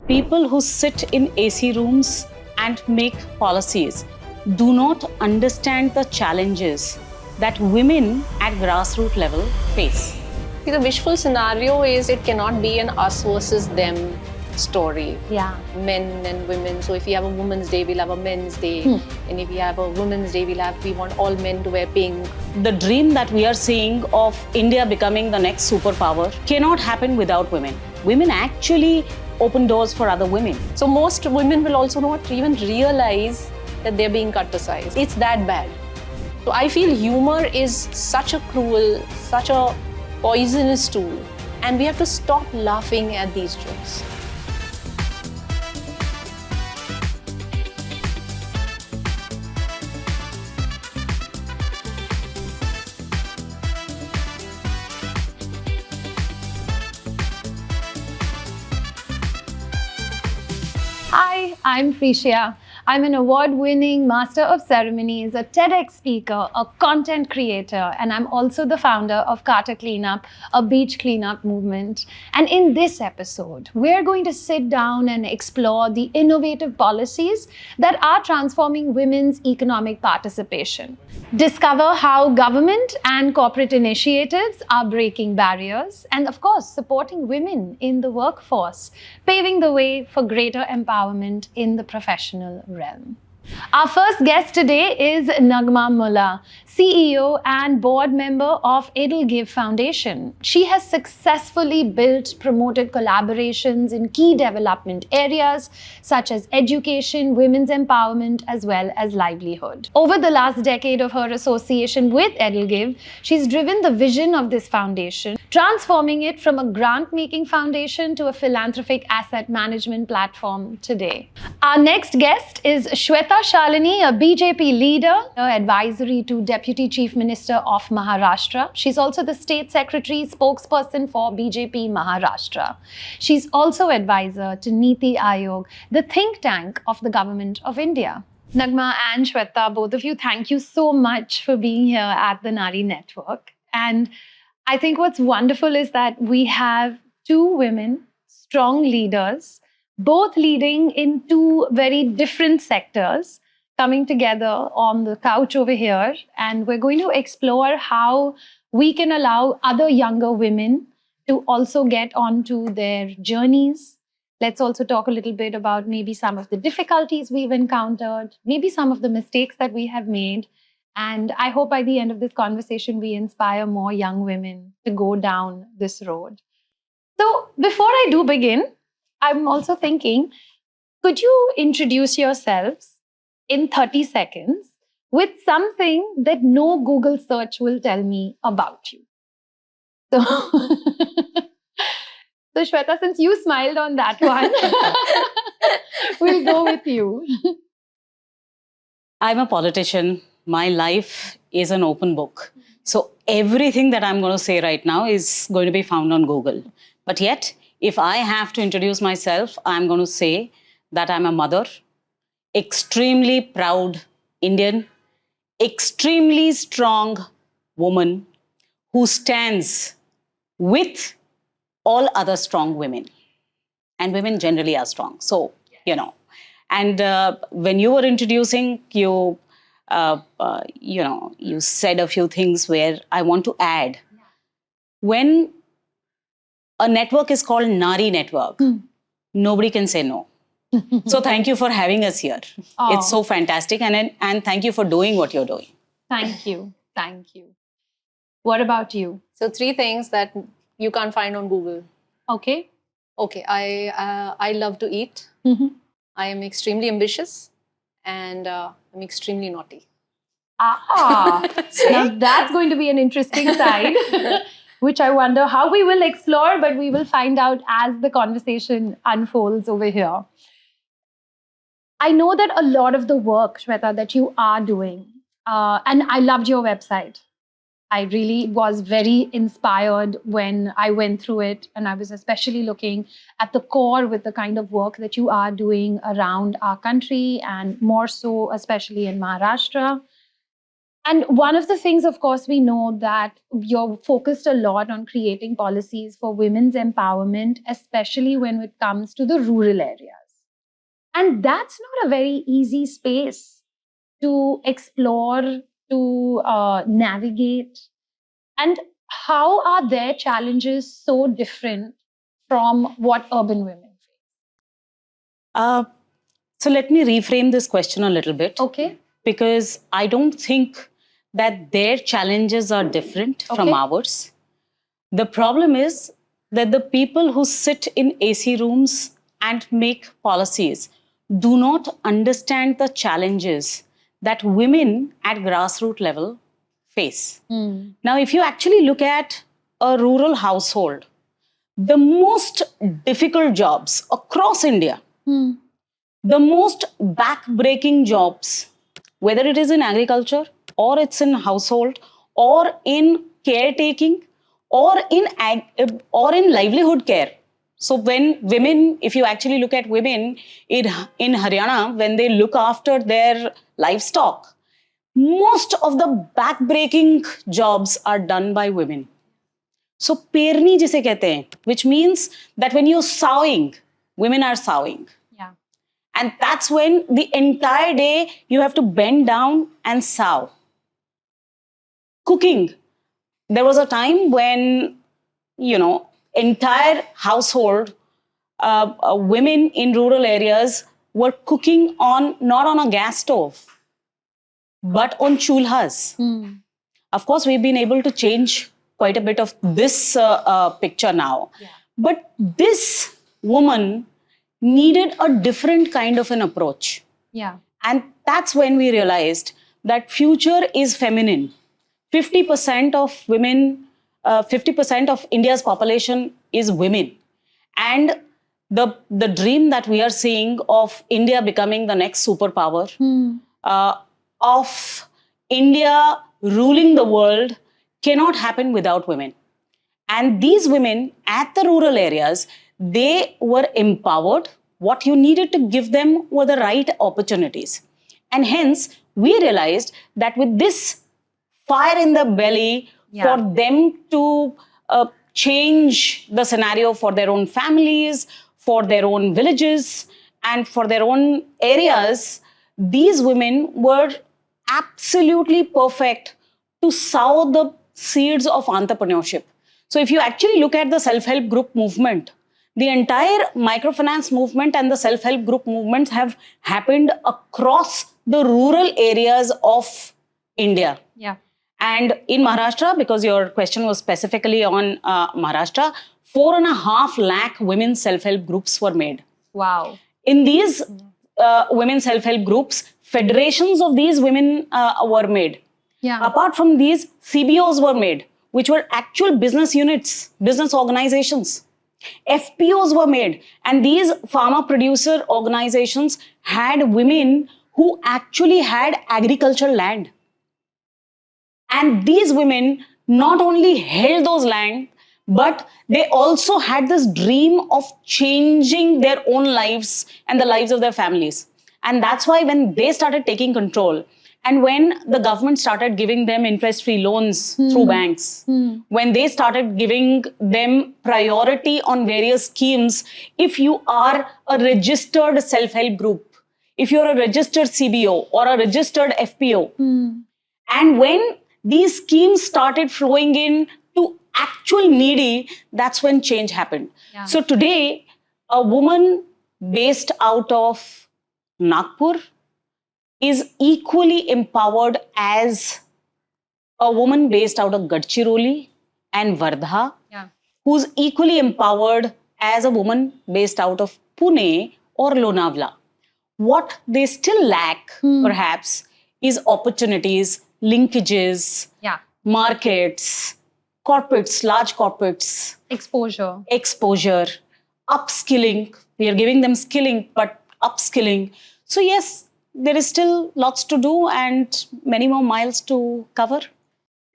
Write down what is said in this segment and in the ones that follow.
People who sit in AC rooms and make policies do not understand the challenges that women at grassroots level face. See, the wishful scenario is it cannot be an us versus them story. Yeah. Men and women. So if we have a Women's Day, we'll have a Men's Day. And if we have a Women's Day, we want all men to wear pink. The dream that we are seeing of India becoming the next superpower cannot happen without women. Women actually open doors for other women. So most women will also not even realize that they're being cut to size. It's that bad. So I feel humor is such a cruel, such a poisonous tool. And we have to stop laughing at these jokes. Hi, I'm Freishia. I'm an award-winning Master of Ceremonies, a TEDx speaker, a content creator, and I'm also the founder of Carter Cleanup, a beach cleanup movement. And in this episode, we're going to sit down and explore the innovative policies that are transforming women's economic participation. Discover how government and corporate initiatives are breaking barriers and, of course, supporting women in the workforce, paving the way for greater empowerment in the professional realm. Our first guest today is Naghma Mulla, CEO and board member of EdelGive Foundation. She has successfully built, promoted collaborations in key development areas such as education, women's empowerment, as well as livelihood. Over the last decade of her association with EdelGive, she's driven the vision of this foundation, transforming it from a grant-making foundation to a philanthropic asset management platform today. Our next guest is Shweta Shalini, a BJP leader, advisory to Deputy Chief Minister of Maharashtra. She's also the State Secretary spokesperson for BJP Maharashtra. She's also advisor to Niti Aayog, the think tank of the Government of India. Naghma and Shweta, both of you, thank you so much for being here at the Naari Network. And I think what's wonderful is that we have two women, strong leaders, both leading in two very different sectors, coming together on the couch over here. And we're going to explore how we can allow other younger women to also get onto their journeys. Let's also talk a little bit about maybe some of the difficulties we've encountered, maybe some of the mistakes that we have made. And I hope by the end of this conversation, we inspire more young women to go down this road. So before I do begin, I'm also thinking, could you introduce yourselves in 30 seconds with something that no Google search will tell me about you? So, so Shweta, since you smiled on that one, we'll go with you. I'm a politician. My life is an open book. So everything that I'm going to say right now is going to be found on Google. But yet, if I have to introduce myself, I'm going to say that I'm a mother, extremely proud Indian, extremely strong woman who stands with all other strong women. And women generally are strong. So, you know. And when you were introducing, you said a few things where I want to add. When a network is called Naari Network, nobody can say no. So thank you for having us here. Oh. It's so fantastic. And thank you for doing what you're doing. Thank you. Thank you. What about you? So 3 things that you can't find on Google. Okay. Okay, I love to eat. I am extremely ambitious and I'm extremely naughty. Now that's going to be an interesting side, which I wonder how we will explore, but we will find out as the conversation unfolds over here. I know that a lot of the work, Shweta, that you are doing, and I loved your website. I really was very inspired when I went through it, and I was especially looking at the core with the kind of work that you are doing around our country and more so, especially in Maharashtra. And one of the things, of course, we know that you're focused a lot on creating policies for women's empowerment, especially when it comes to the rural areas. And that's not a very easy space to explore, to navigate. And how are their challenges so different from what urban women face? Uh, so let me reframe this question a little bit. Okay. Because I don't think that their challenges are different from ours. The problem is that the people who sit in AC rooms and make policies do not understand the challenges that women at grassroots level face. Now, if you actually look at a rural household, the most difficult jobs across India, the most back-breaking jobs, whether it is in agriculture or it's in household or in caretaking or in livelihood care. So when women, if you actually look at women in Haryana, when they look after their livestock, most of the back-breaking jobs are done by women. So perni jise kehte hain, which means that when you're sowing, women are sowing. Yeah. And that's when the entire day you have to bend down and sow. Cooking. There was a time when, entire household, women in rural areas were cooking not on a gas stove, but on chulhas. Of course, we've been able to change quite a bit of this picture now. Yeah. But this woman needed a different kind of an approach. Yeah. And that's when we realized that future is feminine. 50% of women, 50% of India's population is women. And the dream that we are seeing of India becoming the next superpower, of India ruling the world, cannot happen without women. And these women at the rural areas, they were empowered. What you needed to give them were the right opportunities. And hence, we realized that with this fire in the belly for them to change the scenario for their own families, for their own villages, and for their own areas, these women were absolutely perfect to sow the seeds of entrepreneurship. So if you actually look at the self-help group movement, the entire microfinance movement and the self-help group movements have happened across the rural areas of India. Yeah. And in Maharashtra, because your question was specifically on Maharashtra, 4.5 lakh women self-help groups were made. Wow. In these women self-help groups, federations of these women were made. Yeah. Apart from these, CBOs were made, which were actual business units, business organizations. FPOs were made. And these farmer producer organizations had women who actually had agricultural land. And these women not only held those land, but they also had this dream of changing their own lives and the lives of their families. And that's why when they started taking control, and when the government started giving them interest-free loans through banks, when they started giving them priority on various schemes, if you are a registered self-help group, if you're a registered CBO or a registered FPO, and when these schemes started flowing in to actual needy, that's when change happened. Yeah. So today, a woman based out of Nagpur is equally empowered as a woman based out of Gadchiroli and Wardha, who's equally empowered as a woman based out of Pune or Lonavala. What they still lack, perhaps, is opportunities, linkages, markets, corporates, large corporates. Exposure, upskilling. We are giving them skilling, but upskilling. So yes, there is still lots to do and many more miles to cover.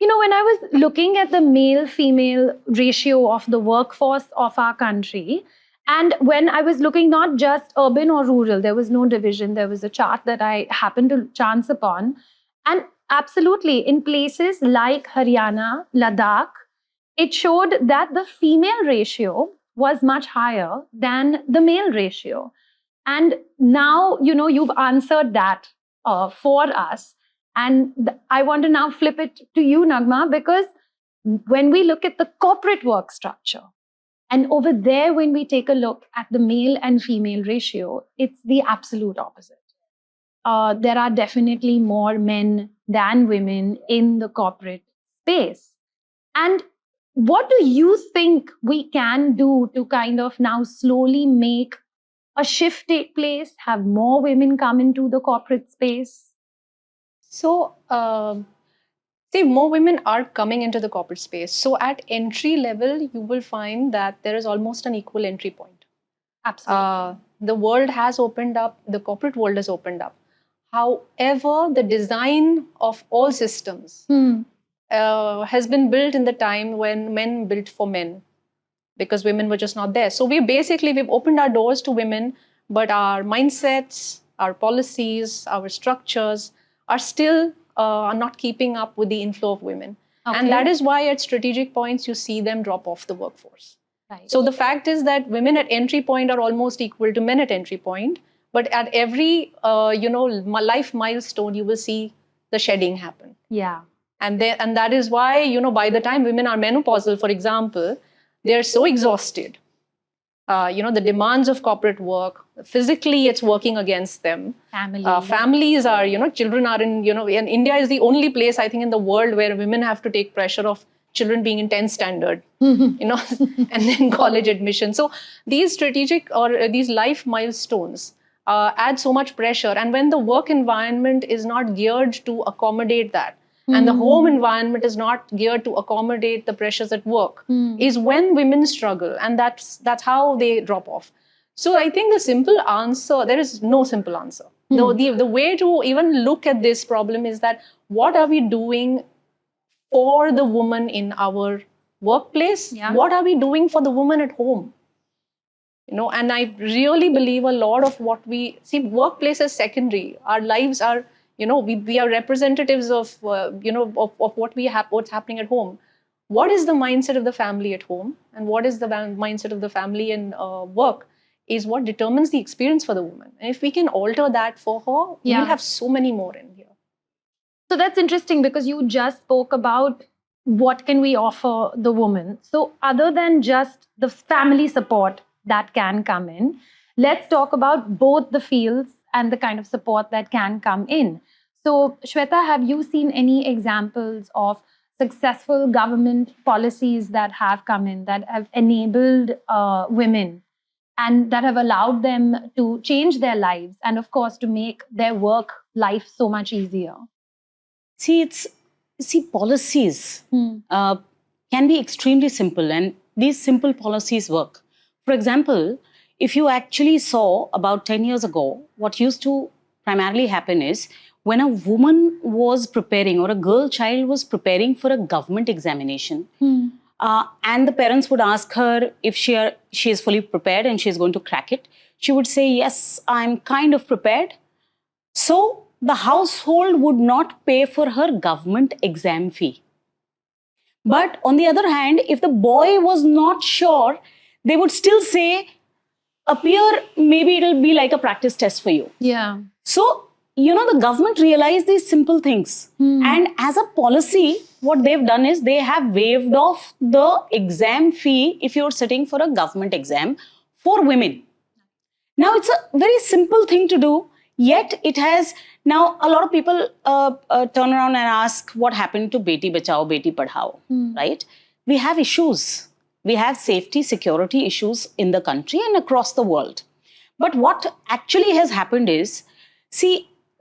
You know, when I was looking at the male-female ratio of the workforce of our country, and when I was looking not just urban or rural, there was no division, there was a chart that I happened to chance upon. And Absolutely. In places like Haryana, Ladakh, it showed that the female ratio was much higher than the male ratio. And now, you've answered that for us. And I want to now flip it to you, Naghma, because when we look at the corporate work structure, and over there, when we take a look at the male and female ratio, it's the absolute opposite. There are definitely more men than women in the corporate space. And what do you think we can do to kind of now slowly make a shift take place, have more women come into the corporate space? So, see, more women are coming into the corporate space. So at entry level, you will find that there is almost an equal entry point. Absolutely. The world has opened up, the corporate world has opened up. However, the design of all systems has been built in the time when men built for men, because women were just not there. So we've opened our doors to women, but our mindsets, our policies, our structures are still are not keeping up with the inflow of women. Okay. And that is why at strategic points, you see them drop off the workforce. Right. So the fact is that women at entry point are almost equal to men at entry point, but at every life milestone, you will see the shedding happen. Yeah. And that is why, by the time women are menopausal, for example, they're so exhausted. The demands of corporate work, physically it's working against them. Families are, children are and India is the only place, I think, in the world where women have to take pressure of children being in 10th standard, and then college admission. So these strategic or these life milestones add so much pressure. And when the work environment is not geared to accommodate that, and the home environment is not geared to accommodate the pressures at work, is when women struggle, and that's how they drop off. So I think the simple answer, there is no simple answer. The way to even look at this problem is that what are we doing for the woman in our workplace? Yeah. What are we doing for the woman at home? And I really believe a lot of what we see, workplace is secondary. Our lives are, we are representatives of, of what's happening at home. What is the mindset of the family at home, and what is the mindset of the family in work is what determines the experience for the woman. And if we can alter that for her, we'll have so many more in here. So that's interesting, because you just spoke about what can we offer the woman. So other than just the family support that can come in, let's talk about both the fields and the kind of support that can come in. So Shweta, have you seen any examples of successful government policies that have come in, that have enabled women and that have allowed them to change their lives and, of course, to make their work life so much easier? Policies can be extremely simple, and these simple policies work. For example, if you actually saw about 10 years ago, what used to primarily happen is when a woman was preparing, or a girl child was preparing for a government examination, and the parents would ask her if she is fully prepared and she's going to crack it, she would say, yes, I'm kind of prepared. So the household would not pay for her government exam fee. But on the other hand, if the boy was not sure, they would still say, appear, maybe it'll be like a practice test for you. Yeah. So, the government realized these simple things. And as a policy, what they've done is they have waived off the exam fee if you're sitting for a government exam for women. Now, it's a very simple thing to do, yet it has, now a lot of people turn around and ask what happened to Beti Bachao, Beti Padhao, right? We have issues. We have safety, security issues in the country and across the world. But what actually has happened is,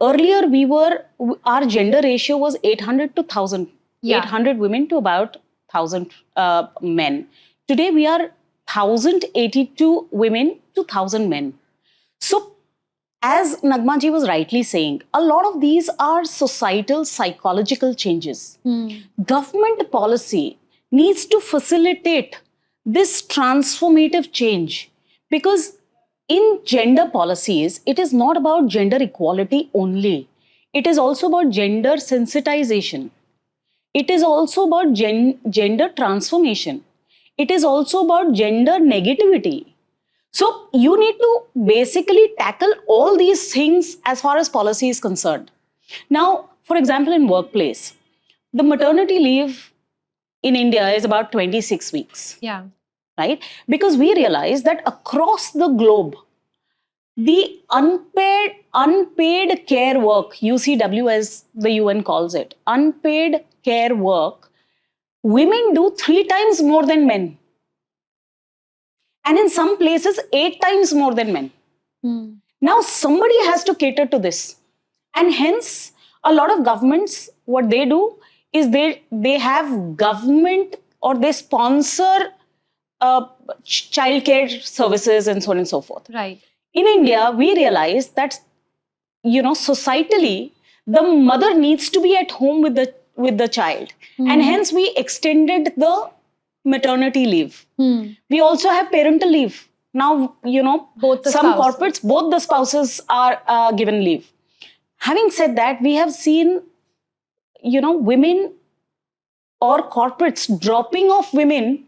earlier our gender ratio was 800 to 1,000. Yeah. 800 women to about 1,000 men. Today, we are 1,082 women to 1,000 men. So, as Naghma ji was rightly saying, a lot of these are societal, psychological changes. Government policy needs to facilitate this transformative change, because in gender policies, it is not about gender equality only. It is also about gender sensitization. It is also about gender transformation. It is also about gender negativity. So you need to basically tackle all these things as far as policy is concerned. Now, for example, in workplace, the maternity leave in India is about 26 weeks, Yeah. right? Because we realize that across the globe, the unpaid care work, UCW as the UN calls it, unpaid care work, women do 3 times more than men. And in some places, 8 times more than men. Now, somebody has to cater to this. And hence, a lot of governments, what they do is they have government or they sponsor childcare services and so on and so forth. Right. In India, we realize that, societally, the mother needs to be at home with the child. And hence, we extended the maternity leave. We also have parental leave. Now, Both the some spouses. corporates, both the spouses are given leave. Having said that, we have seen, women or corporates dropping off women,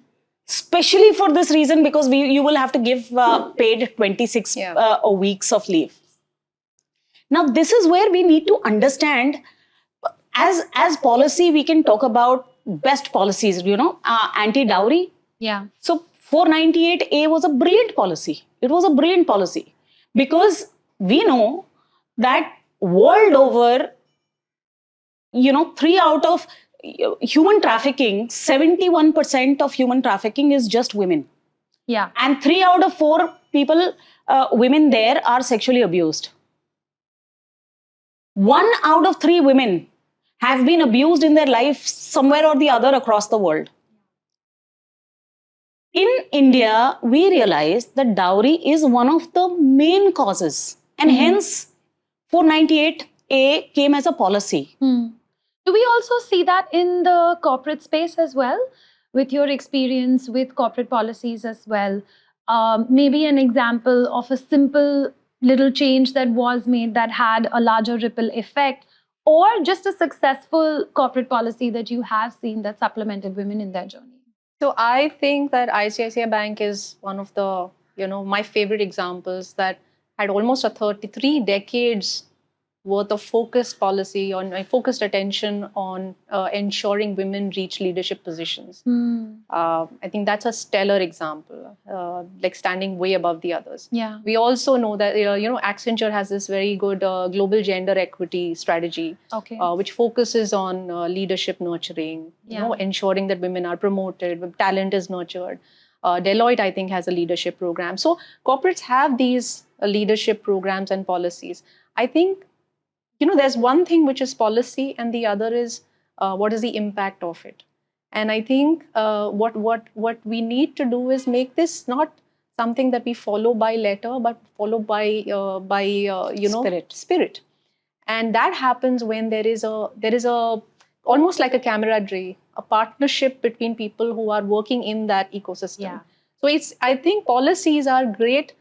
especially for this reason, because you will have to give paid 26 weeks of leave. Now, this is where we need to understand, as policy, we can talk about best policies, anti-dowry. Yeah. So 498A was a brilliant policy. It was a brilliant policy because we know that world over, 3 out of human trafficking, 71% of human trafficking is just women. Yeah. And 3 out of 4 people, women there are sexually abused. 1 out of 3 women have been abused in their life somewhere or the other across the world. In India, we realize that dowry is one of the main causes, and hence 498A came as a policy. Do we also see that in the corporate space as well, with your experience with corporate policies as well? Maybe an example of a simple little change that was made that had a larger ripple effect, or just a successful corporate policy that you have seen that supplemented women in their journey? So I think that ICICI Bank is one of the, my favorite examples that had almost a 33 decades worth of focused policy focused attention on ensuring women reach leadership positions. I think that's a stellar example, like standing way above the others. Yeah. We also know that, Accenture has this very good global gender equity strategy, Okay. which focuses on leadership nurturing, ensuring that women are promoted, talent is nurtured. Deloitte, I think, has a leadership program. So corporates have these leadership programs and policies. I think, there's one thing which is policy and the other is what is the impact of it. And I think what we need to do is make this not something that we follow by letter, but follow by spirit. And that happens when there is a almost like a camaraderie, a partnership between people who are working in that ecosystem. Yeah. So I think policies are great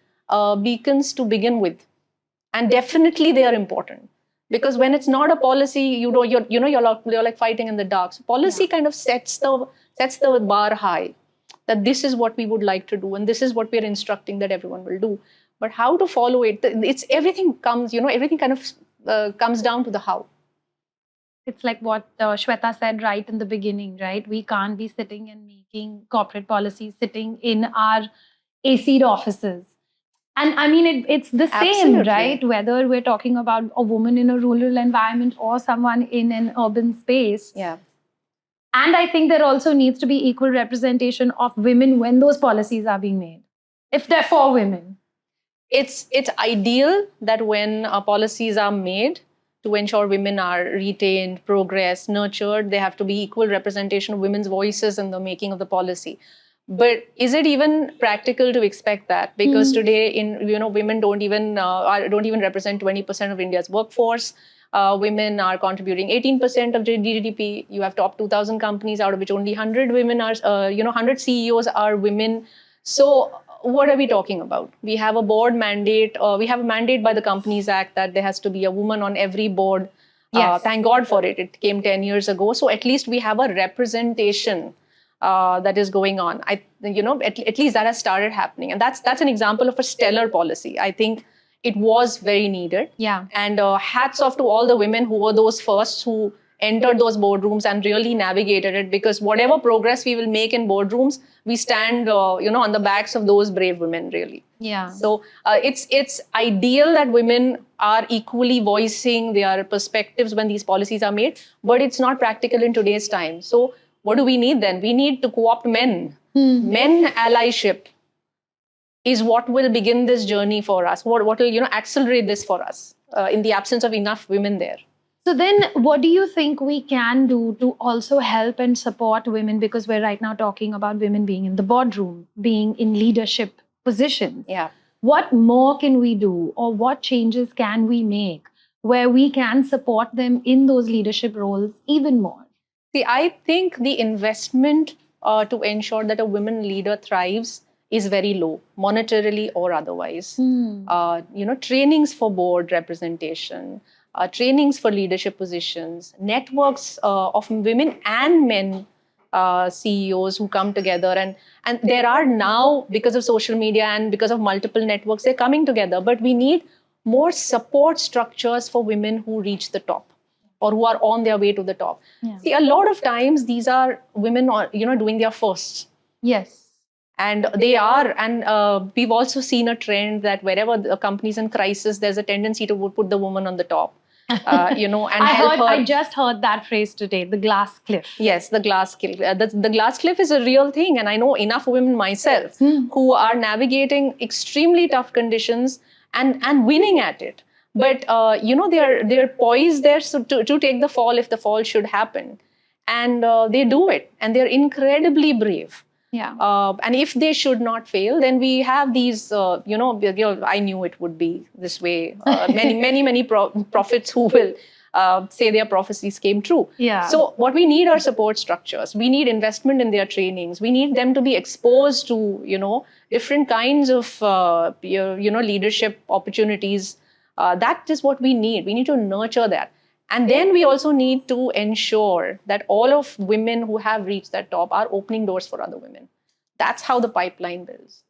beacons to begin with, and definitely they are important. Because when it's not a policy, you're like fighting in the dark. So policy kind of sets the bar high, that this is what we would like to do, and this is what we're instructing that everyone will do. But how to follow it? Everything kind of comes down to the how. It's like what Shweta said right in the beginning, right? We can't be sitting and making corporate policies sitting in our AC'd offices. And I mean, it's the same, Absolutely. right? Whether we're talking about a woman in a rural environment or someone in an urban space. Yeah. And I think there also needs to be equal representation of women when those policies are being made, if they're for women. It's ideal that when policies are made to ensure women are retained, progress, nurtured, there have to be equal representation of women's voices in the making of the policy. But is it even practical to expect that? Because today, women don't even represent 20% of India's workforce. Women are contributing 18% of GDP. You have top 2,000 companies, out of which only 100 women are, 100 CEOs are women. So what are we talking about? We have a board mandate. We have a mandate by the Companies Act that there has to be a woman on every board. Yes. Thank God for it. It came 10 years ago. So at least we have a representation that is going on. At least that has started happening. And that's an example of a stellar policy. I think it was very needed. Yeah. And hats off to all the women who were those first who entered those boardrooms and really navigated it, because whatever progress we will make in boardrooms, we stand, on the backs of those brave women, really. Yeah. So it's ideal that women are equally voicing their perspectives when these policies are made, but it's not practical in today's time. So what do we need then? We need to co-opt men. Men allyship is what will begin this journey for us. What will accelerate this for us in the absence of enough women there. So then what do you think we can do to also help and support women? Because we're right now talking about women being in the boardroom, being in leadership positions. Yeah. What more can we do, or what changes can we make where we can support them in those leadership roles even more? See, I think the investment to ensure that a women leader thrives is very low, monetarily or otherwise. Trainings for board representation, trainings for leadership positions, networks of women and men CEOs who come together. And there are now, because of social media and because of multiple networks, they're coming together. But we need more support structures for women who reach the top or who are on their way to the top. Yeah. See, a lot of times these are women, doing their firsts. Yes. And they are, and we've also seen a trend that wherever the company's in crisis, there's a tendency to put the woman on the top. And I just heard that phrase today, the glass cliff. Yes, the glass cliff. The glass cliff is a real thing. And I know enough women myself who are navigating extremely tough conditions and winning at it. But, they're poised there to take the fall if the fall should happen. And they do it. And they're incredibly brave. Yeah. And if they should not fail, then we have these, I knew it would be this way. Many prophets who will say their prophecies came true. Yeah. So what we need are support structures. We need investment in their trainings. We need them to be exposed to, different kinds of, leadership opportunities. That is what we need. We need to nurture that. And then we also need to ensure that all of women who have reached that top are opening doors for other women. That's how the pipeline builds.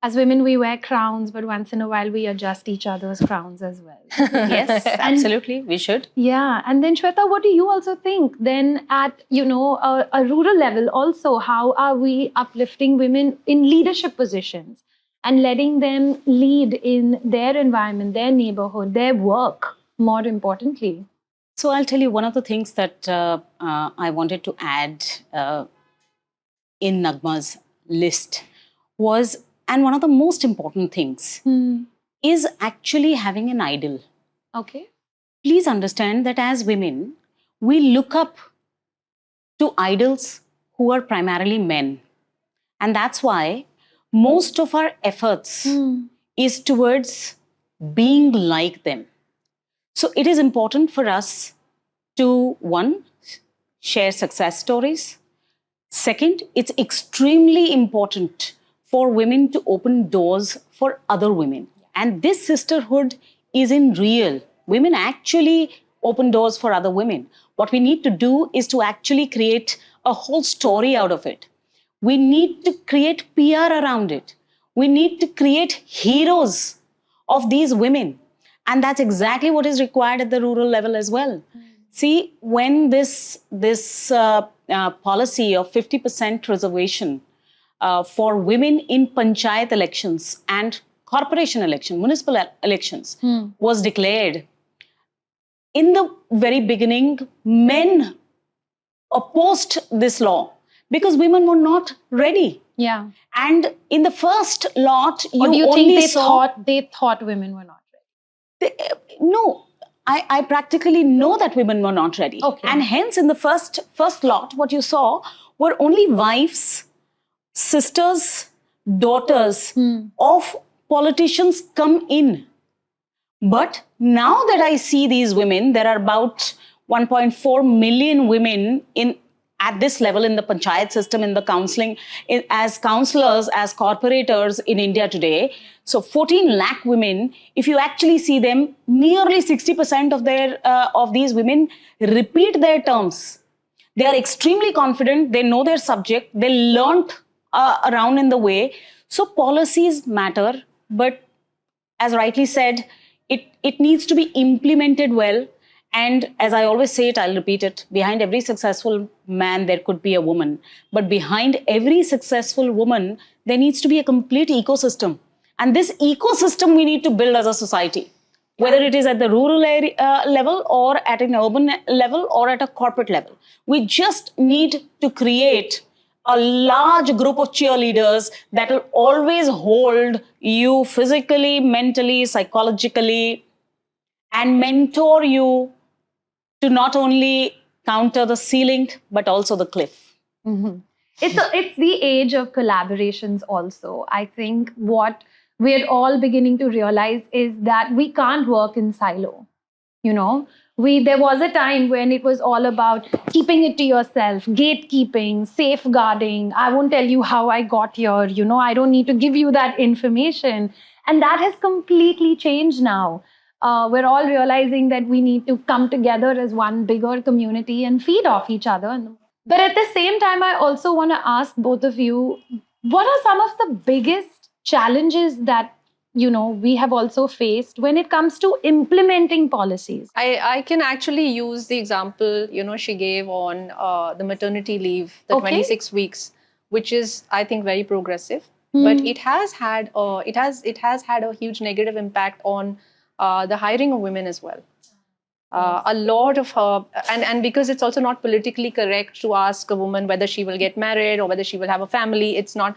As women, we wear crowns, but once in a while we adjust each other's crowns as well. Yes, absolutely. We should. Yeah. And then Shweta, what do you also think then at, a rural level also, how are we uplifting women in leadership positions and letting them lead in their environment, their neighborhood, their work, more importantly? So I'll tell you one of the things that I wanted to add in Naghma's list was, and one of the most important things is actually having an idol. Okay. Please understand that as women, we look up to idols who are primarily men. And that's why most of our efforts is towards being like them. So it is important for us to, one, share success stories. Second, it's extremely important for women to open doors for other women. And this sisterhood is in real. Women actually open doors for other women. What we need to do is to actually create a whole story out of it. We need to create PR around it. We need to create heroes of these women. And that's exactly what is required at the rural level as well. See, when this policy of 50% reservation for women in panchayat elections and corporation election, municipal elections was declared, in the very beginning, men opposed this law because women were not ready. Yeah. And in the first lot, Or do you think they thought women were not ready? No, I practically know that women were not ready. Okay. And hence, in the first lot, what you saw were only wives, sisters, daughters of politicians come in. But now that I see these women, there are about 1.4 million women in at this level in the panchayat system, in the counseling, as counselors, as corporators in India today. So 14 lakh women, if you actually see them, nearly 60% of these women repeat their terms. They are extremely confident, they know their subject, they learnt around in the way. So policies matter, but as rightly said, it needs to be implemented well. And as I always say it, I'll repeat it, behind every successful man, there could be a woman. But behind every successful woman, there needs to be a complete ecosystem. And this ecosystem we need to build as a society, whether it is at the rural area, level or at an urban level or at a corporate level. We just need to create a large group of cheerleaders that will always hold you physically, mentally, psychologically, and mentor you to not only counter the ceiling, but also the cliff. Mm-hmm. It's the age of collaborations also. I think what we're all beginning to realize is that we can't work in silo. You know, there was a time when it was all about keeping it to yourself, gatekeeping, safeguarding. I won't tell you how I got here. I don't need to give you that information. And that has completely changed now. We're all realizing that we need to come together as one bigger community and feed off each other. But at the same time, I also want to ask both of you, what are some of the biggest challenges that we have also faced when it comes to implementing policies? I can actually use the example, she gave on the maternity leave, the 26 weeks, which is, I think, very progressive. But it has had a huge negative impact on the hiring of women as well. A lot of her, and because it's also not politically correct to ask a woman whether she will get married or whether she will have a family, it's not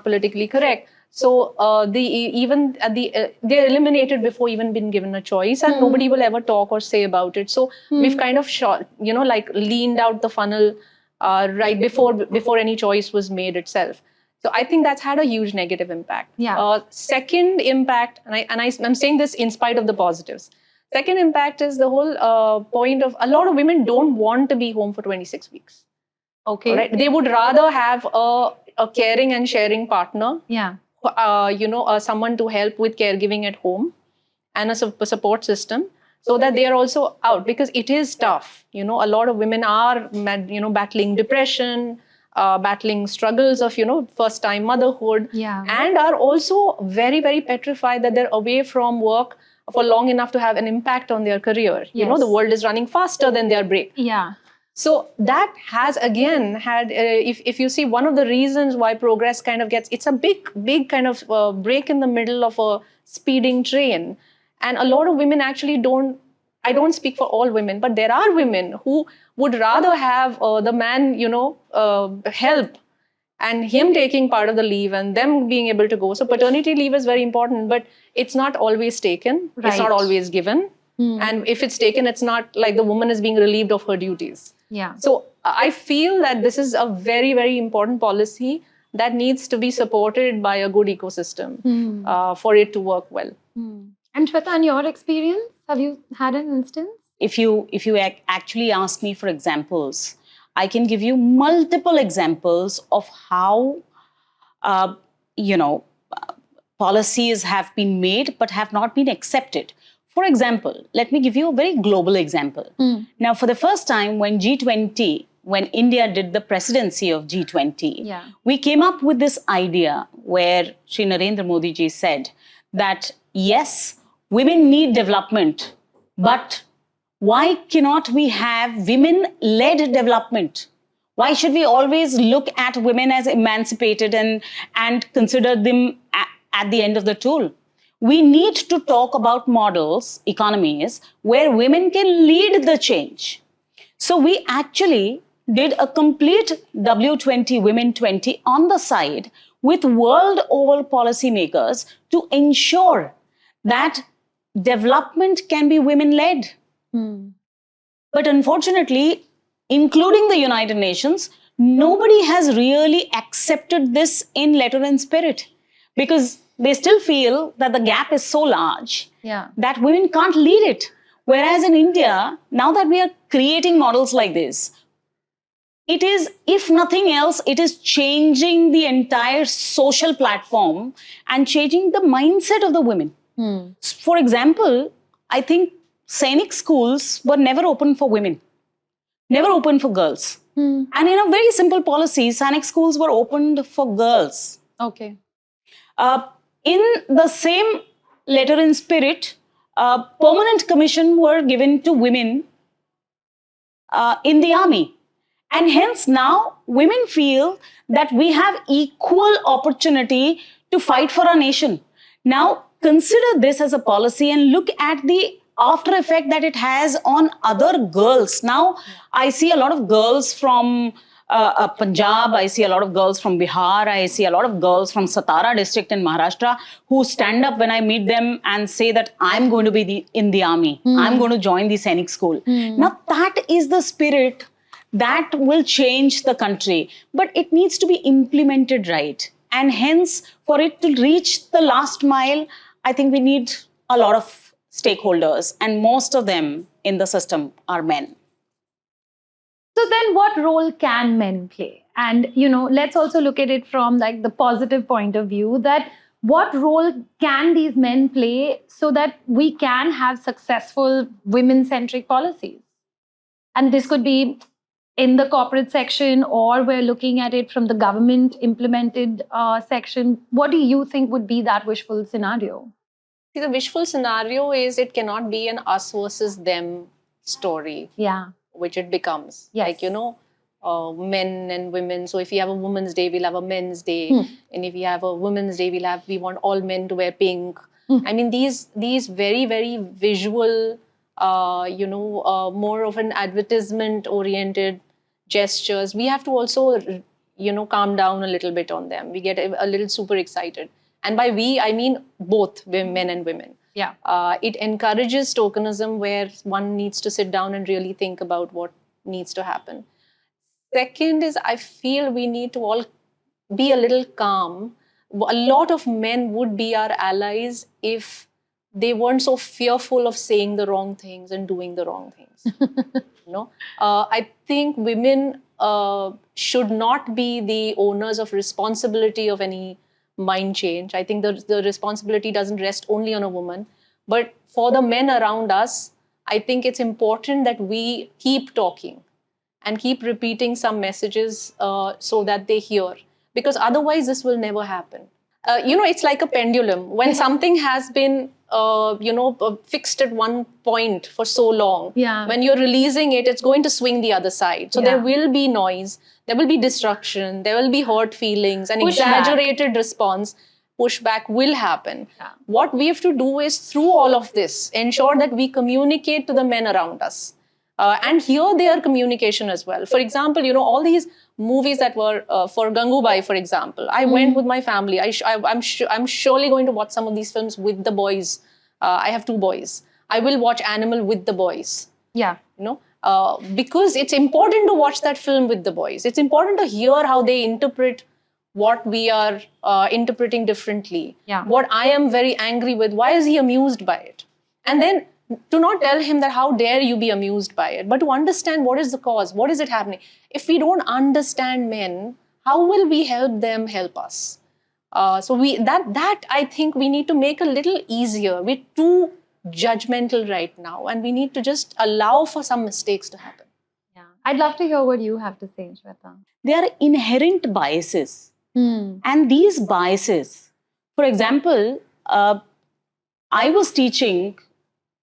politically correct. So they're eliminated before even being given a choice, and nobody will ever talk or say about it. So we've kind of leaned out the funnel right before any choice was made itself. So I think that's had a huge negative impact. Yeah. Second impact, and I'm saying this in spite of the positives. Second impact is the whole point of a lot of women don't want to be home for 26 weeks. Okay. Right? They would rather have a caring and sharing partner. Yeah. Someone to help with caregiving at home and a support system, so that they are also out, because it is tough. A lot of women are, battling depression, battling struggles of, first time motherhood, and are also very, very petrified that they're away from work for long enough to have an impact on their career. Yes. The world is running faster than their break. Yeah. So that has again had, if you see, one of the reasons why progress kind of it's a big kind of break in the middle of a speeding train. And a lot of women actually I don't speak for all women, but there are women who would rather have the man, help, and him taking part of the leave and them being able to go. So paternity leave is very important, but it's not always taken. Right. It's not always given. And if it's taken, it's not like the woman is being relieved of her duties. Yeah. So I feel that this is a very, very important policy that needs to be supported by a good ecosystem for it to work well. And Shweta, in your experience, have you had an instance? If you actually ask me for examples, I can give you multiple examples of how, policies have been made but have not been accepted. For example, let me give you a very global example. Now, for the first time, when India did the presidency of G20, we came up with this idea where Shri Narendra Modi ji said that, yes, women need development, but why cannot we have women-led development? Why should we always look at women as emancipated and consider them at the end of the tool? We need to talk about models, economies, where women can lead the change. So we actually did a complete W20, Women 20 on the side with world-over policymakers to ensure that development can be women-led. But unfortunately, including the United Nations, nobody has really accepted this in letter and spirit, because they still feel that the gap is so large that women can't lead it. Whereas in India, now that we are creating models like this, it is, if nothing else, it is changing the entire social platform and changing the mindset of the women. For example, I think Sainik schools were never open for women, never open for girls. And in a very simple policy, Sainik schools were opened for girls. Okay. In the same letter in spirit, permanent commission were given to women in the army. And hence now women feel that we have equal opportunity to fight for our nation. Now consider this as a policy and look at the after effect that it has on other girls. Now I see a lot of girls from Punjab, I see a lot of girls from Bihar, I see a lot of girls from Satara district in Maharashtra who stand up when I meet them and say that I'm going to be in the army, I'm going to join the Sainik school. Now that is the spirit that will change the country, but it needs to be implemented right. And hence, for it to reach the last mile, I think we need a lot of stakeholders, and most of them in the system are men. So then what role can men play? And, let's also look at it from like the positive point of view, that what role can these men play so that we can have successful women-centric policies? And this could be in the corporate section, or we're looking at it from the government implemented section. What do you think would be that wishful scenario? See, the wishful scenario is it cannot be an us versus them story. Yeah. Which it becomes. Yes. Like, men and women. So if we have a women's day, we'll have a men's day. And if we have a women's day, we want all men to wear pink. I mean, these very, very visual, more of an advertisement oriented gestures, we have to also, calm down a little bit on them. We get a little super excited. And by we, I mean both men and women. Yeah. It encourages tokenism where one needs to sit down and really think about what needs to happen. Second is, I feel we need to all be a little calm. A lot of men would be our allies if they weren't so fearful of saying the wrong things and doing the wrong things. I think women should not be the owners of responsibility of any mind change. I think the responsibility doesn't rest only on a woman. But for the men around us, I think it's important that we keep talking and keep repeating some messages so that they hear. Because otherwise, this will never happen. It's like a pendulum. When something has been, fixed at one point for so long, when you're releasing it, it's going to swing the other side. So there will be noise, there will be destruction, there will be hurt feelings, an exaggerated response. Pushback will happen. What we have to do is, through all of this, ensure that we communicate to the men around us and hear their communication as well. For example, all these movies that were for Gangubai, for example, I went with my family. I'm surely going to watch some of these films with the boys. I have 2 boys. I will watch Animal with the boys. Yeah. Because it's important to watch that film with the boys. It's important to hear how they interpret what we are interpreting differently. Yeah. What I am very angry with, why is he amused by it? And then to not tell him that how dare you be amused by it, but to understand what is the cause, what is it happening. If we don't understand men, how will we help them help us? So that I think we need to make a little easier. We're too judgmental right now, and we need to just allow for some mistakes to happen. Yeah. I'd love to hear what you have to say, Shweta. There are inherent biases. And these biases, for example, I was teaching,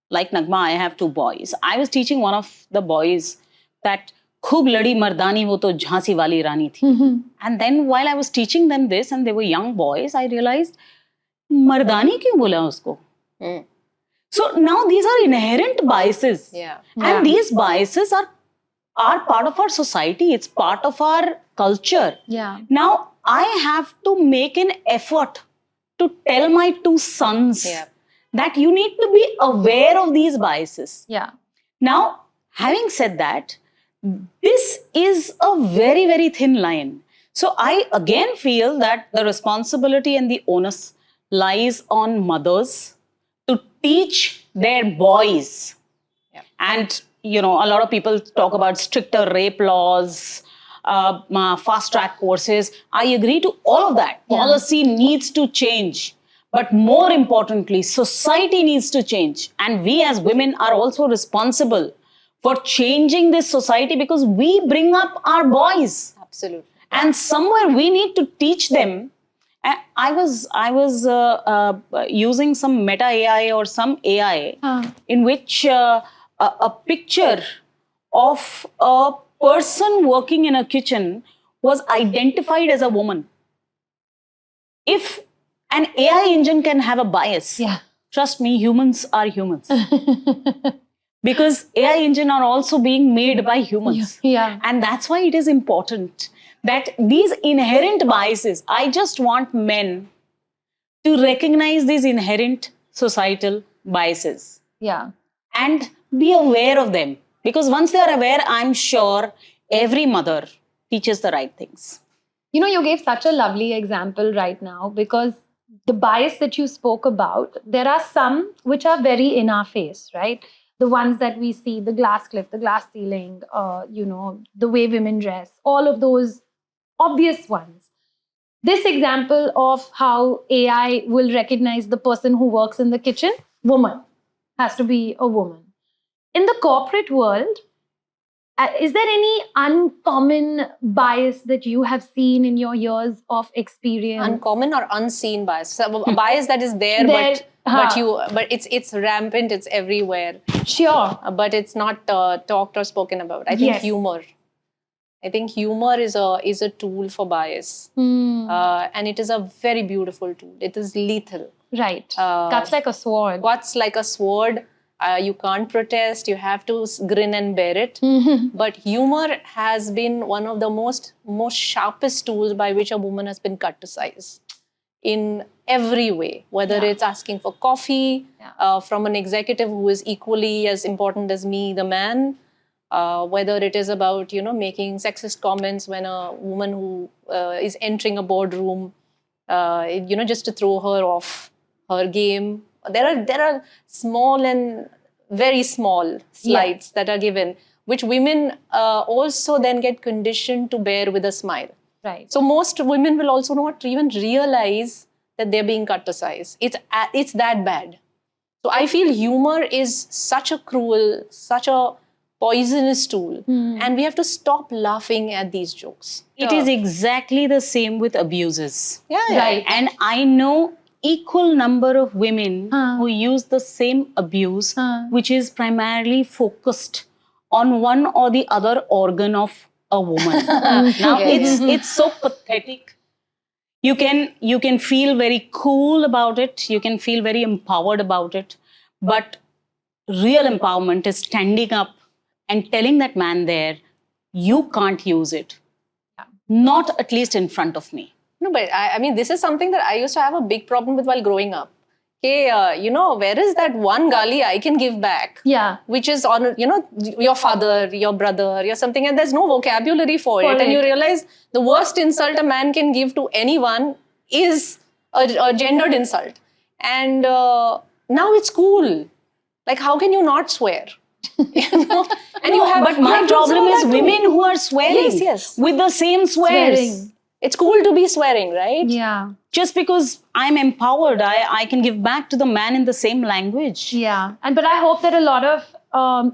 like Naghma, I have 2 boys. I was teaching one of the boys that khub ladi mardani wo to jhansi wali rani thi. And then while I was teaching them this, and they were young boys, I realized, mardani kyun bola usko? So now these are inherent biases. And these biases are part of our society. It's part of our culture. Now I have to make an effort to tell my 2 sons that you need to be aware of these biases. Now, having said that, this is a very, very thin line. So I again feel that the responsibility and the onus lies on mothers to teach their boys. And, a lot of people talk about stricter rape laws, fast track courses. I agree to all of that. Yeah. Policy needs to change. But more importantly, society needs to change. And we as women are also responsible for changing this society because we bring up our boys. Absolutely. And somewhere we need to teach them. I was using some meta AI or some AI in which a picture of a person working in a kitchen was identified as a woman. If an AI engine can have a bias, trust me, humans are humans. Because AI engine are also being made by humans. Yeah. And that's why it is important that these inherent biases, I just want men to recognize these inherent societal biases. Yeah. And be aware of them. Because once they are aware, I'm sure every mother teaches the right things. You know, you gave such a lovely example right now because the bias that you spoke about, there are some which are very in our face, right? The ones that we see, the glass cliff, the glass ceiling, the way women dress, all of those obvious ones. This example of how AI will recognize the person who works in the kitchen, woman, has to be a woman. In the corporate world, is there any uncommon bias that you have seen in your years of experience? Uncommon or unseen bias? So a bias that is there, but it's rampant. It's everywhere. Sure. But it's not talked or spoken about. I think humor. I think humor is a tool for bias, and it is a very beautiful tool. It is lethal. Right. Cuts like a sword. Cuts like a sword. You can't protest. You have to grin and bear it. But humor has been one of the most sharpest tools by which a woman has been cut to size in every way. Whether it's asking for coffee from an executive who is equally as important as me, the man. Whether it is about making sexist comments when a woman who is entering a boardroom, just to throw her off her game. There are small and very small slights that are given, which women also then get conditioned to bear with a smile. Right. So most women will also not even realize that they're being cut to size. It's that bad. So I feel humor is such a cruel, such a poisonous tool, and we have to stop laughing at these jokes. It is exactly the same with abuses. Right. And I know equal number of women who use the same abuse, which is primarily focused on one or the other organ of a woman. Now it's so pathetic. You can feel very cool about it. You can feel very empowered about it. But real empowerment is standing up and telling that man there, you can't use it. Not at least in front of me. No, but I mean, this is something that I used to have a big problem with while growing up. Okay, where is that one gali I can give back? Yeah. Which is on, your father, your brother, your something, and there's no vocabulary for it. And you realize the worst insult a man can give to anyone is a gendered insult. And now it's cool. Like, how can you not swear? And but my problem is women who are swearing with the same swears. It's cool to be swearing, right? Yeah. Just because I'm empowered, I can give back to the man in the same language. Yeah. But I hope that a lot of,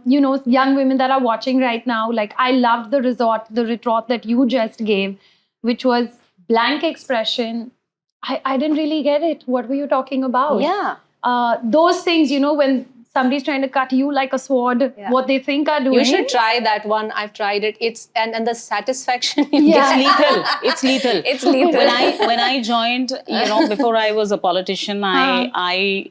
young women that are watching right now, like I loved the retort that you just gave, which was blank expression. I didn't really get it. What were you talking about? Yeah. Those things, when somebody's trying to cut you like a sword, what they think are doing. You should try that one. I've tried it. It's and the satisfaction. It's lethal. It's lethal. When I joined, before I was a politician, I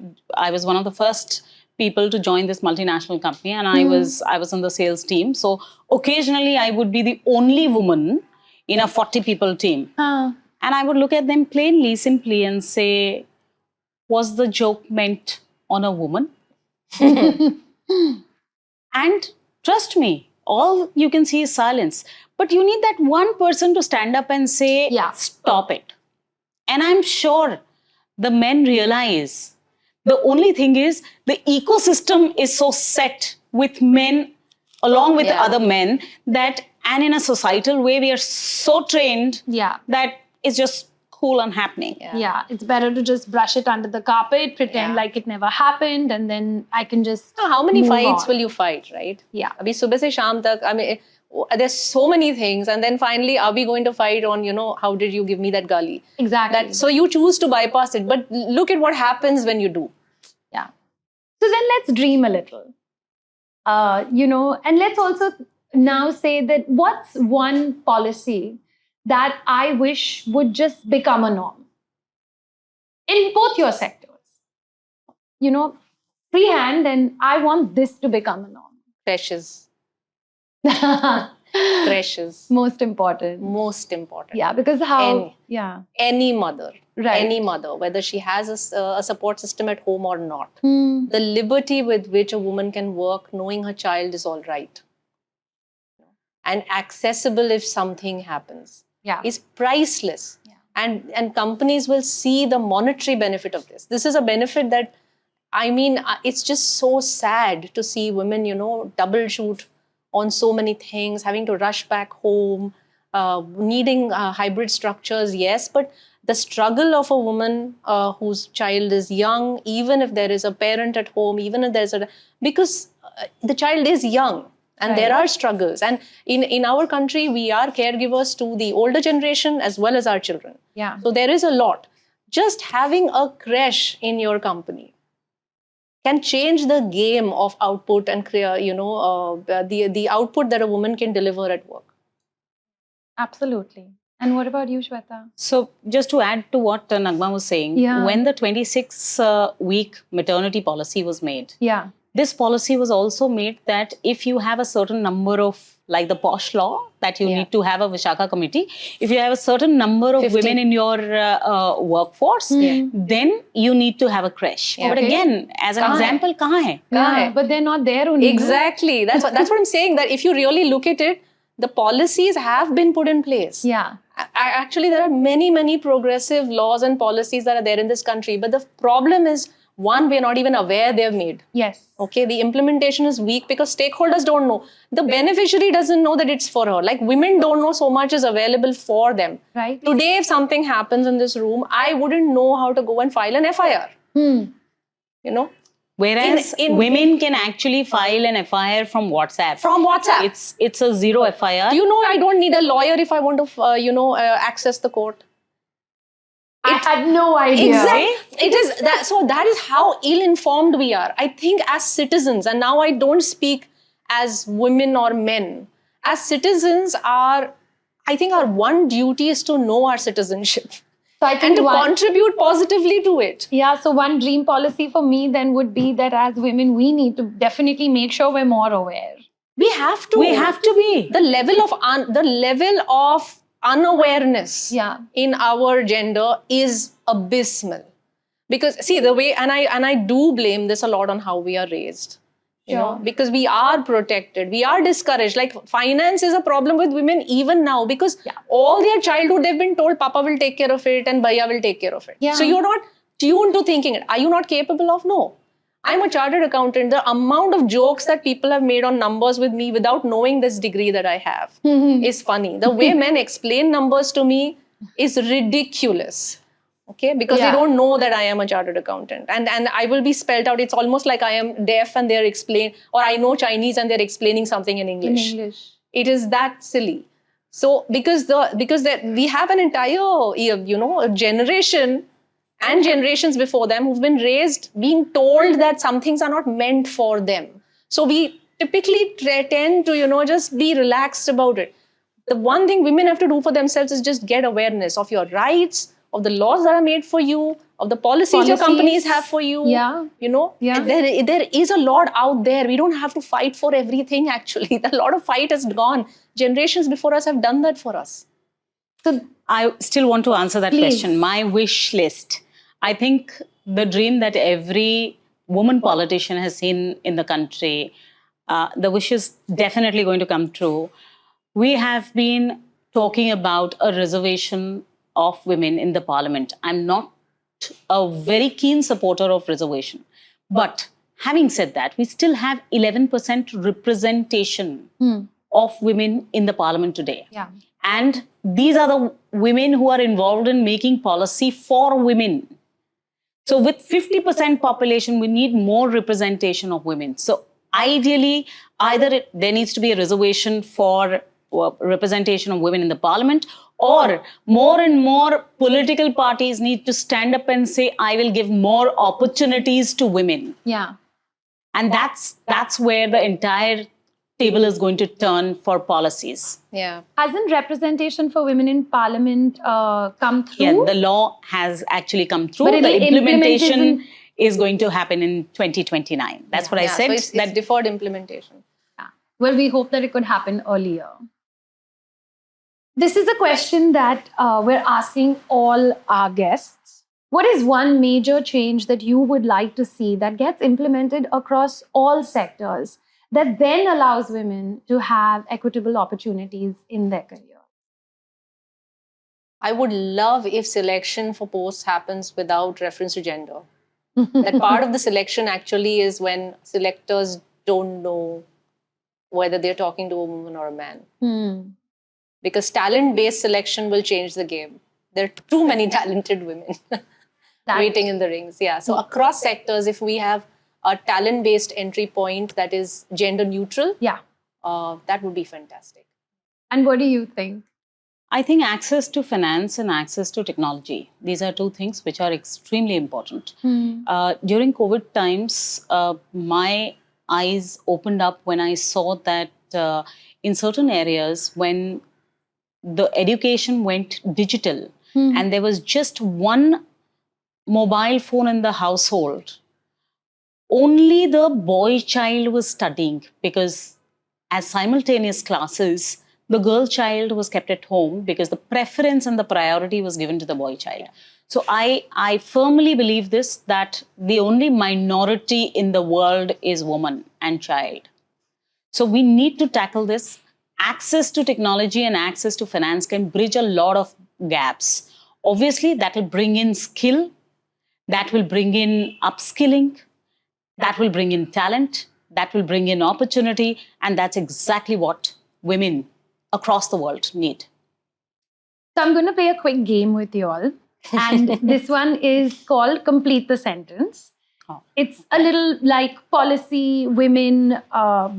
was one of the first people to join this multinational company, and I was on the sales team. So occasionally I would be the only woman in a 40 people team. And I would look at them plainly, simply and say, was the joke meant on a woman? And trust me, all you can see is silence. But you need that one person to stand up and say, stop it. And I'm sure the men realize the only thing is the ecosystem is so set with men along with other men that And in a societal way, we are so trained Yeah. that it's just cool and happening. Yeah, it's better to just brush it under the carpet, pretend like it never happened, and then I can just. So how many move fights on. will you fight, right? Yeah. Abhi subah se shaam tak, I mean, there's so many things, and then finally, are we going to fight on, how did you give me that gali? Exactly. So you choose to bypass it, but look at what happens when you do. Yeah. So then let's dream a little. And let's also now say that what's one policy that I wish would just become a norm in both your sectors? Freehand, and I want this to become a norm. Precious. Precious. Most important. Most important. Yeah, because Any mother, Right. any mother, whether she has a support system at home or not, Hmm. the liberty with which a woman can work, knowing her child is all right, and accessible if something happens, is priceless. And companies will see the monetary benefit of this. This is a benefit that, it's just so sad to see women, double shoot on so many things, having to rush back home, needing hybrid structures, yes, but the struggle of a woman whose child is young, even if there is a parent at home, even if there's because the child is young and there are struggles. And in our country, we are caregivers to the older generation as well as our children. Yeah. So there is a lot. Just having a creche in your company can change the game of output and create, the output that a woman can deliver at work. Absolutely. And what about you, Shweta? So just to add to what Naghma was saying, when the 26-week maternity policy was made, this policy was also made that if you have a certain number of, like the posh law, that you need to have a Vishaka committee, if you have a certain number of 50. women in your workforce, then you need to have a creche. But again, as an example, kahan hai? But they're not there only. Exactly. That's what I'm saying, that if you really look at it, the policies have been put in place. Yeah. Actually, there are many, many progressive laws and policies that are there in this country. But the problem is, one, we're not even aware they're made. Yes. Okay, the implementation is weak because stakeholders don't know. The beneficiary doesn't know that it's for her. Like, women don't know so much is available for them. Right. Today, if something happens in this room, I wouldn't know how to go and file an FIR. Whereas women can actually file an FIR from WhatsApp. From WhatsApp. It's a zero FIR. Do you know I don't need a lawyer if I want to, access the court? I had no idea. Exactly. It is that. So that is how ill-informed we are. I think as citizens, and now I don't speak as women or men. As citizens, I think our one duty is to know our citizenship. So I think and to contribute positively to it. Yeah, so one dream policy for me then would be that as women, we need to definitely make sure we're more aware. We have to. We have to be. The level of unawareness in our gender is abysmal. Because see, the way, and I do blame this a lot on how we are raised. You know, because we are protected, we are discouraged. Like, finance is a problem with women even now, because all their childhood they've been told Papa will take care of it and Bhaiya will take care of it. So you're not tuned to thinking it. Are you not capable of? No. I'm a chartered accountant. The amount of jokes that people have made on numbers with me without knowing this degree that I have is funny. The way men explain numbers to me is ridiculous. Okay, because they don't know that I am a chartered accountant, and I will be spelled out. It's almost like I am deaf and they're explaining, or I know Chinese and they're explaining something in English. It is that silly. So because we have an entire generation and generations before them who've been raised being told that some things are not meant for them. So we typically tend to just be relaxed about it. The one thing women have to do for themselves is just get awareness of your rights, of the laws that are made for you, of the policies your companies have for you. There is a lot out there. We don't have to fight for everything, actually. A lot of fight has gone. Generations before us have done that for us. So I still want to answer that question. My wish list. I think the dream that every woman politician has seen in the country, the wish is definitely going to come true. We have been talking about a reservation of women in the parliament. I'm not a very keen supporter of reservation. But having said that, we still have 11% representation of women in the parliament today. Yeah. And these are the women who are involved in making policy for women. So with 50% population, we need more representation of women. So ideally, either there needs to be a reservation for representation of women in the parliament, or more and more political parties need to stand up and say, I will give more opportunities to women. Yeah. And that's where the entire table is going to turn for policies. Yeah. Hasn't representation for women in parliament come through? Yeah, the law has actually come through. But the implementation isn't- is going to happen in 2029. That's what I said. So it's deferred implementation. Yeah. Well, we hope that it could happen earlier. This is a question that we're asking all our guests. What is one major change that you would like to see that gets implemented across all sectors that then allows women to have equitable opportunities in their career? I would love if selection for posts happens without reference to gender. That part of the selection actually is when selectors don't know whether they're talking to a woman or a man. Because talent-based selection will change the game. There are too many talented women waiting in the rings. Yeah. So across sectors, if we have a talent-based entry point that is gender neutral, that would be fantastic. And what do you think? I think access to finance and access to technology. These are two things which are extremely important. During COVID times, my eyes opened up when I saw that in certain areas, when the education went digital and there was just one mobile phone in the household, only the boy child was studying, because as simultaneous classes, the girl child was kept at home because the preference and the priority was given to the boy child. So I firmly believe this, that the only minority in the world is woman and child. So we need to tackle this. Access to technology and access to finance can bridge a lot of gaps. Obviously, that will bring in skill, that will bring in upskilling, that will bring in talent, that will bring in opportunity, and that's exactly what women across the world need. So I'm going to play a quick game with you all. And this one is called Complete the Sentence. It's a little like policy women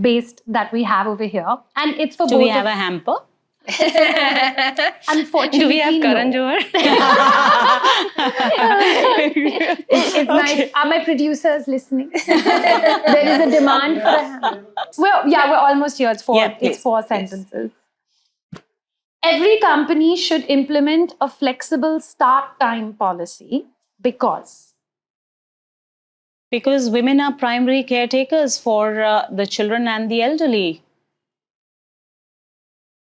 based that we have over here. And it's for both. Do we have a hamper? Unfortunately, Do we have Karan Johar? It's nice. Are my producers listening? There is a demand for a hamper. Well, yeah, we're almost here. It's four sentences. Every company should implement a flexible start time policy because women are primary caretakers for the children and the elderly.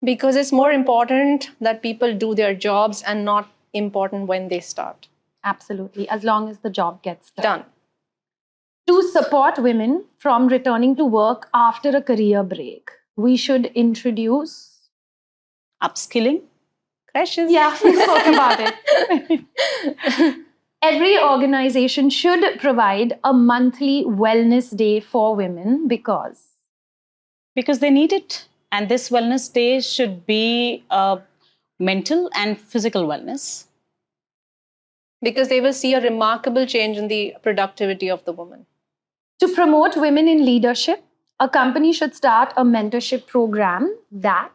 Because it's more important that people do their jobs and not important when they start. Absolutely, as long as the job gets Done. To support women from returning to work after a career break, we should introduce Upskilling. Crashes. Yeah, we spoke about it. Every organization should provide a monthly wellness day for women because they need it. And this wellness day should be mental and physical wellness. Because they will see a remarkable change in the productivity of the woman. To promote women in leadership, a company should start a mentorship program that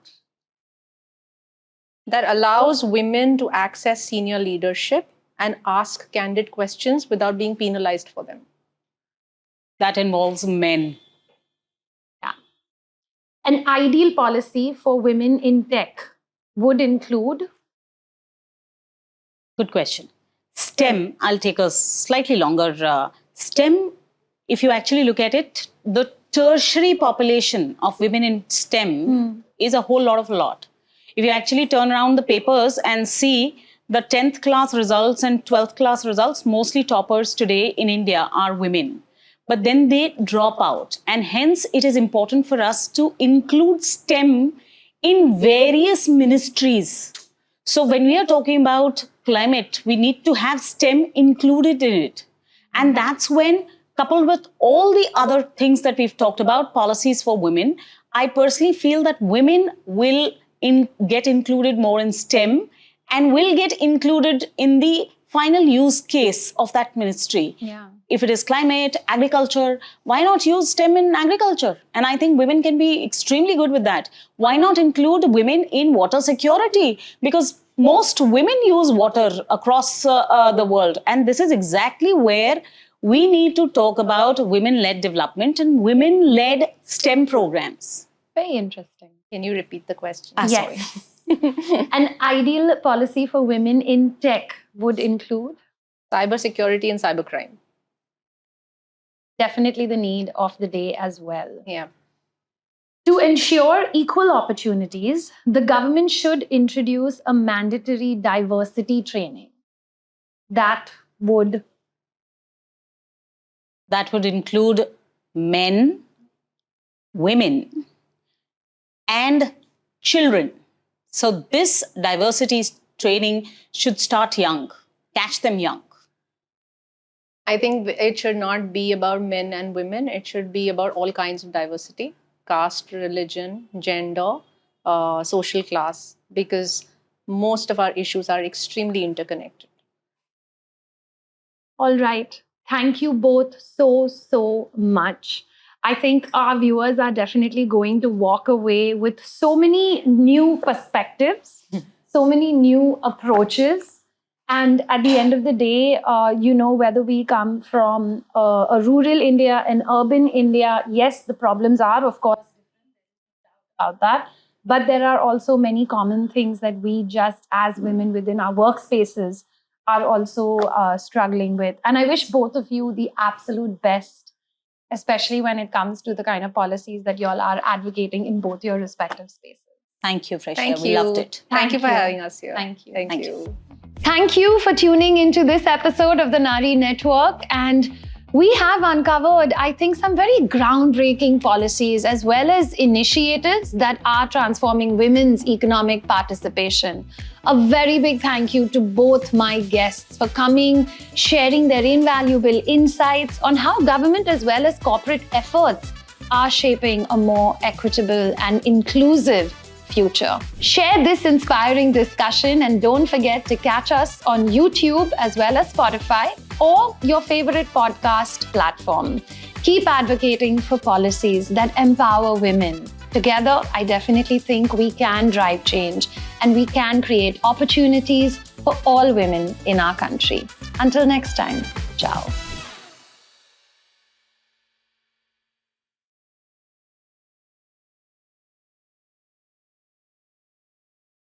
allows women to access senior leadership and ask candid questions without being penalized for them. That involves men. Yeah. An ideal policy for women in tech would include? Good question. STEM, I'll take a slightly longer. STEM, if you actually look at it, the tertiary population of women in STEM is a whole lot. If you actually turn around the papers and see the 10th class results and 12th class results, mostly toppers today in India are women. But then they drop out. And hence, it is important for us to include STEM in various ministries. So when we are talking about climate, we need to have STEM included in it. And that's when coupled with all the other things that we've talked about, policies for women, I personally feel that women will get included more in STEM and will get included in the final use case of that ministry. Yeah. If it is climate, agriculture, why not use STEM in agriculture? And I think women can be extremely good with that. Why not include women in water security? Because most women use water across the world. And this is exactly where we need to talk about women-led development and women-led STEM programs. Very interesting. Can you repeat the question? Sorry. An ideal policy for women in tech would include? Cybersecurity and cybercrime. Definitely the need of the day as well. Yeah. To ensure equal opportunities, the government should introduce a mandatory diversity training. That would include men, women, and children. So this diversity training should start young, catch them young. I think it should not be about men and women. It should be about all kinds of diversity, caste, religion, gender, social class, because most of our issues are extremely interconnected. All right. Thank you both so much. I think our viewers are definitely going to walk away with so many new perspectives, so many new approaches. And at the end of the day, whether we come from a rural India, an urban India, yes, the problems are, of course, about that. But there are also many common things that we just as women within our workspaces are also struggling with. And I wish both of you the absolute best, especially when it comes to the kind of policies that y'all are advocating in both your respective spaces. Thank you, Freishia. Thank you. We loved it. Thank you for having us here. Thank you. Thank you. Thank you for tuning into this episode of the Naari Network. And we have uncovered, I think, some very groundbreaking policies as well as initiatives that are transforming women's economic participation. A very big thank you to both my guests for coming, sharing their invaluable insights on how government as well as corporate efforts are shaping a more equitable and inclusive future. Share this inspiring discussion and don't forget to catch us on YouTube as well as Spotify or your favorite podcast platform. Keep advocating for policies that empower women. Together, I definitely think we can drive change and we can create opportunities for all women in our country. Until next time, ciao.